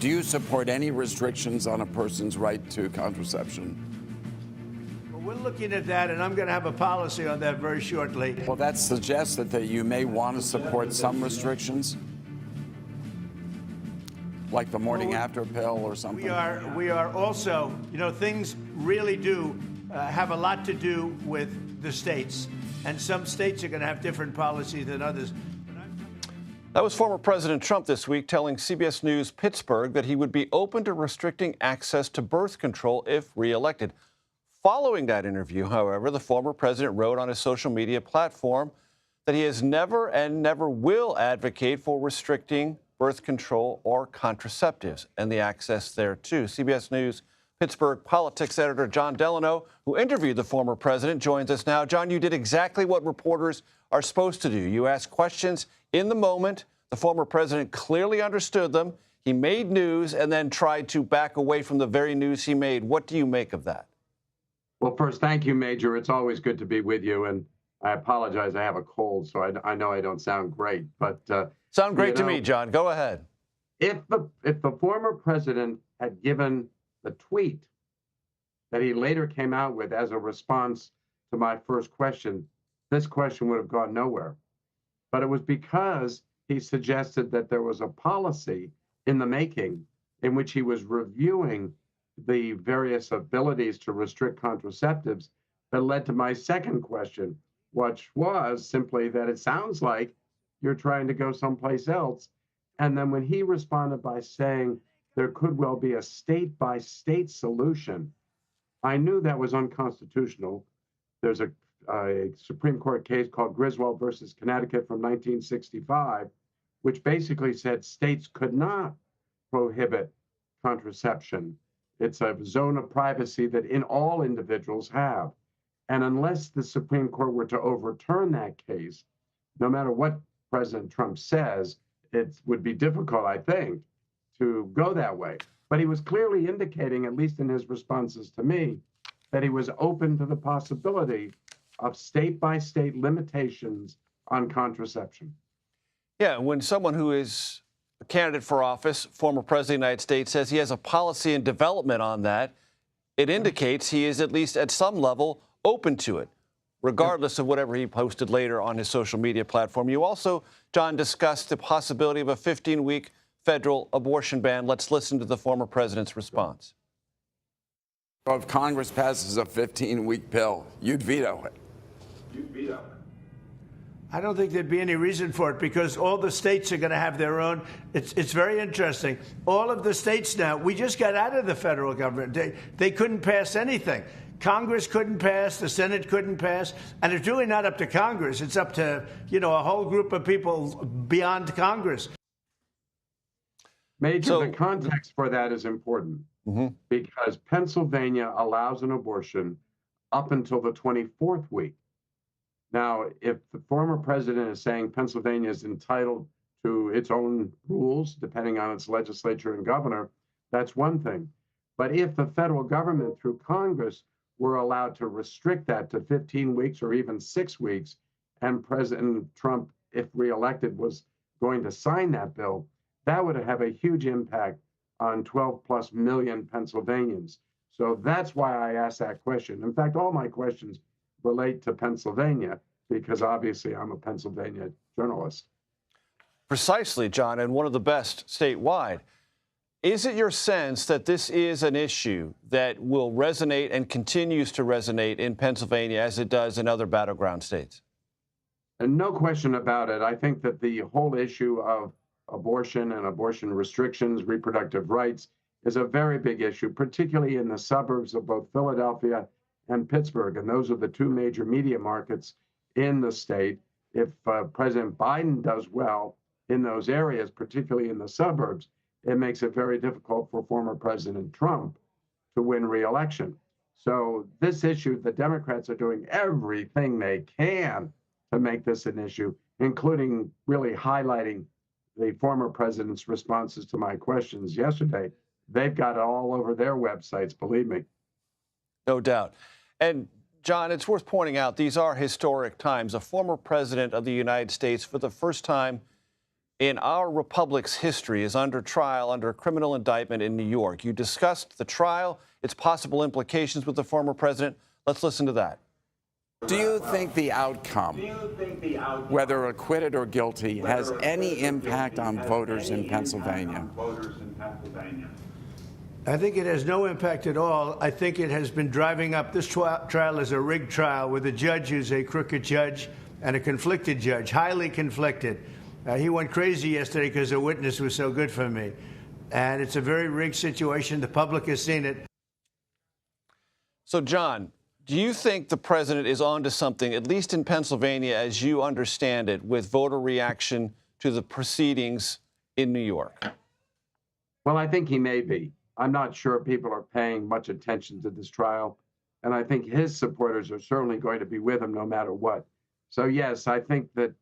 Do you support any restrictions on a person's right to contraception? Well, we're looking at that, and I'm going to have a policy on that very shortly. Well, that suggests that you may want to support some restrictions, like the morning after pill or something. We are also, things really do have a lot to do with the states, and some states are going to have different policies than others. That was former President Trump this week telling CBS News Pittsburgh that he would be open to restricting access to birth control if reelected. Following that interview, however, the former president wrote on his social media platform that he has never and never will advocate for restricting birth control or contraceptives and the access thereto. CBS News Pittsburgh politics editor Jon Delano, who interviewed the former president, joins us now. John, you did exactly what reporters are supposed to do. You ask questions in the moment. The former president clearly understood them. He made news and then tried to back away from the very news he made. What do you make of that? Well, first, thank you, Major. It's always good to be with you. And I apologize. I have a cold, so I know I don't sound great. But sound great to me, John. Go ahead. If the former president had given the tweet that he later came out with as a response to my first question, this question would have gone nowhere. But it was because he suggested that there was a policy in the making in which he was reviewing the various abilities to restrict contraceptives that led to my second question, which was simply that it sounds like you're trying to go someplace else. And then when he responded by saying there could well be a state-by-state solution, I knew that was unconstitutional. There's a Supreme Court case called Griswold versus Connecticut from 1965, which basically said states could not prohibit contraception. It's a zone of privacy that all individuals have. And unless the Supreme Court were to overturn that case, no matter what President Trump says, it would be difficult, I think, to go that way. But he was clearly indicating, at least in his responses to me, that he was open to the possibility of state-by-state limitations on contraception. Yeah, when someone who is a candidate for office, former president of the United States, says he has a policy and development on that, it indicates he is at least at some level open to it, regardless of whatever he posted later on his social media platform. You also, John, discussed the possibility of a 15-week federal abortion ban. Let's listen to the former president's response. If Congress passes a 15-week bill, you'd veto it. I don't think there'd be any reason for it because all the states are going to have their own. It's very interesting. All of the states now, we just got out of the federal government. They couldn't pass anything. Congress couldn't pass, the Senate couldn't pass, and it's really not up to Congress. It's up to, a whole group of people beyond Congress. Major, the context for that is important because Pennsylvania allows an abortion up until the 24th week. Now, if the former president is saying Pennsylvania is entitled to its own rules, depending on its legislature and governor, that's one thing. But if the federal government through Congress were allowed to restrict that to 15 weeks or even 6 weeks, and President Trump, if reelected, was going to sign that bill, that would have a huge impact on 12+ million Pennsylvanians. So that's why I asked that question. In fact, all my questions relate to Pennsylvania because obviously I'm a Pennsylvania journalist. Precisely, John, and one of the best statewide. Is it your sense that this is an issue that will resonate and continues to resonate in Pennsylvania as it does in other battleground states? And no question about it. I think that the whole issue of abortion and abortion restrictions, reproductive rights, is a very big issue, particularly in the suburbs of both Philadelphia and Pittsburgh. And those are the two major media markets in the state. If President Biden does well in those areas, particularly in the suburbs, it makes it very difficult for former President Trump to win re-election. So this issue, the Democrats are doing everything they can to make this an issue, including really highlighting the former president's responses to my questions yesterday. They've got it all over their websites, believe me. No doubt. And John, it's worth pointing out these are historic times. A former president of the United States, for the first time in our republic's history is under trial under a criminal indictment in New York. You discussed the trial, its possible implications with the former president. Let's listen to that. Do you think the outcome, whether acquitted or guilty, has any impact on voters in Pennsylvania? I think it has no impact at all. I think it has been driving up. This trial is a rigged trial with a judge who's a crooked judge and a conflicted judge, highly conflicted. He went crazy yesterday because a witness was so good for me. And it's a very rigged situation. The public has seen it. So, John, do you think the president is onto something, at least in Pennsylvania, as you understand it, with voter reaction to the proceedings in New York? Well, I think he may be. I'm not sure people are paying much attention to this trial. And I think his supporters are certainly going to be with him no matter what. So, yes, I think that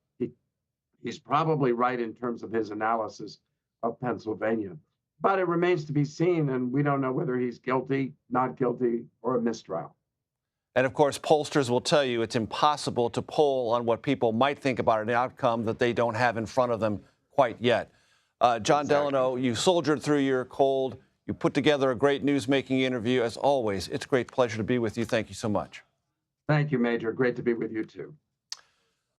he's probably right in terms of his analysis of Pennsylvania. But it remains to be seen, and we don't know whether he's guilty, not guilty, or a mistrial. And of course, pollsters will tell you it's impossible to poll on what people might think about an outcome that they don't have in front of them quite yet. Jon Delano, you soldiered through your cold. You put together a great news-making interview. As always, it's a great pleasure to be with you. Thank you so much. Thank you, Major. Great to be with you, too.